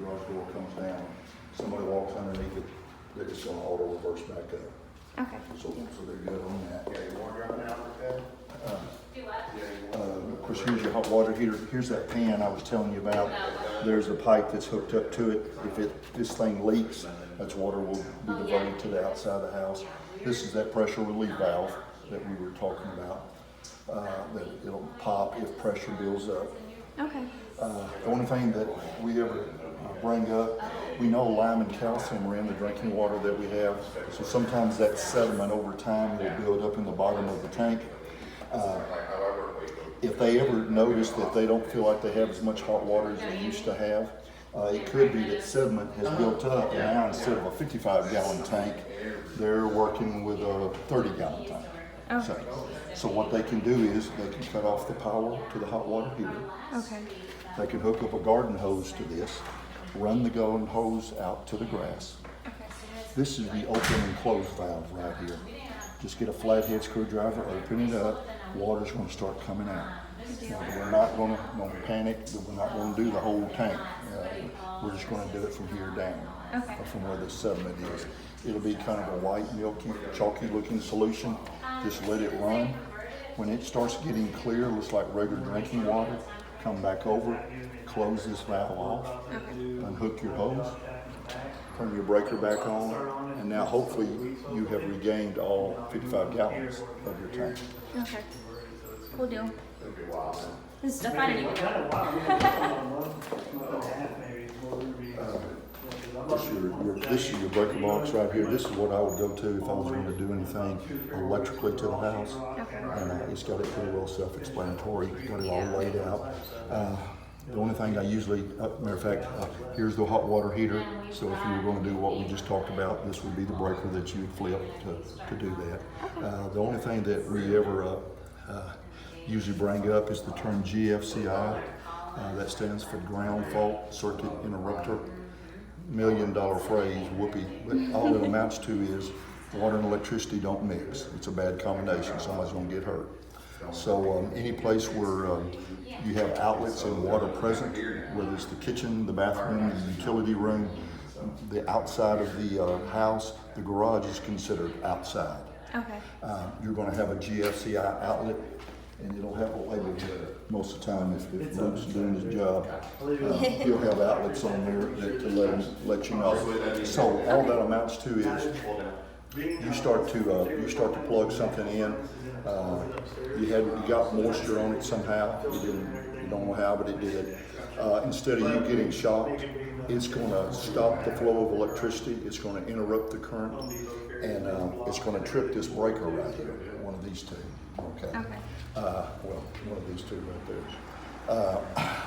garage door comes down, somebody walks underneath it, they're just gonna auto reverse back up. Okay. So they're good on that. Yeah, you want to drop it out like that? Do what? Of course, here's your hot water heater. Here's that pan I was telling you about. There's a pipe that's hooked up to it. If this thing leaks, that's water will be diverted to the outside of the house. This is that pressure relief valve that we were talking about. That it'll pop if pressure builds up. Okay. The only thing that we ever bring up, we know lime and calcium are in the drinking water that we have, so sometimes that sediment over time will build up in the bottom of the tank. If they ever notice that they don't feel like they have as much hot water as they used to have, it could be that sediment has built up, and now instead of a 55-gallon tank, they're working with a 30-gallon tank. Okay. So what they can do is they can cut off the power to the hot water heater. Okay. They can hook up a garden hose to this, run the garden hose out to the grass. This is the open and close valve right here. Just get a flathead screwdriver, open it up, water's gonna start coming out. Now, we're not gonna panic, we're not gonna do the whole tank. We're just gonna do it from here down, from where the sediment is. It'll be kind of a white, milky, chalky looking solution. Just let it run. When it starts getting clear, looks like regular drinking water, come back over, close this valve off, unhook your hose, turn your breaker back on, and now hopefully you have regained all 55 gallons of your tank. Okay. Cool deal. This is stuff I didn't even This is your breaker box right here. This is what I would go to if I was going to do anything electrically to the house. And it's got it pretty well self-explanatory. Got it all laid out. The only thing I usually, matter of fact, here's the hot water heater. So if you were going to do what we just talked about, this would be the breaker that you would flip to do that. The only thing that we ever usually bring up is the term GFCI. That stands for ground fault circuit interrupter. $1 million phrase, whoopee. But all it amounts to is water and electricity don't mix. It's a bad combination. Somebody's going to get hurt. So any place where you have outlets and water present, whether it's the kitchen, the bathroom, the utility room, the outside of the house, the garage is considered outside. Okay. You're going to have a GFCI outlet, and it'll have a label here. Most of the time, if Luke's doing his job, he'll have outlets on there that let you know. So all that amounts to is you start to plug something in. You got moisture on it somehow. You don't know how, but it did. Instead of you getting shocked, it's going to stop the flow of electricity. It's going to interrupt the current, and it's going to trip this breaker right here. One of these two. Okay. Well, one of these two right there.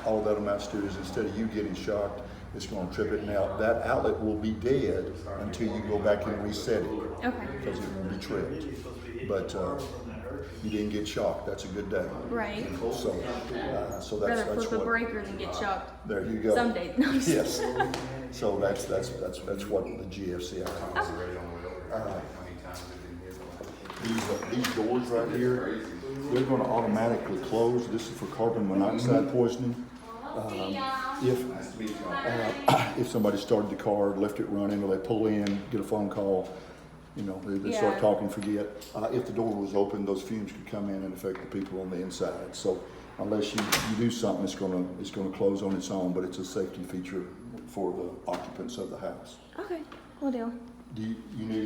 All that amounts to is instead of you getting shocked, it's going to trip it. Now that outlet will be dead until you go back and reset it. Okay. Because it will be tripped. But you didn't get shocked. That's a good day. Right. So that's Rather that's flip a what. breaker than get shocked. There you go. Some days. Yes. So that's what the GFCI is. These doors right here, they're going to automatically close. This is for carbon monoxide poisoning. If somebody started the car, left it running, or they pull in, get a phone call, they start talking, forget. If the door was open, those fumes could come in and affect the people on the inside. So unless you do something, it's going to close on its own, but it's a safety feature for the occupants of the house. Okay. Cool deal. Do you need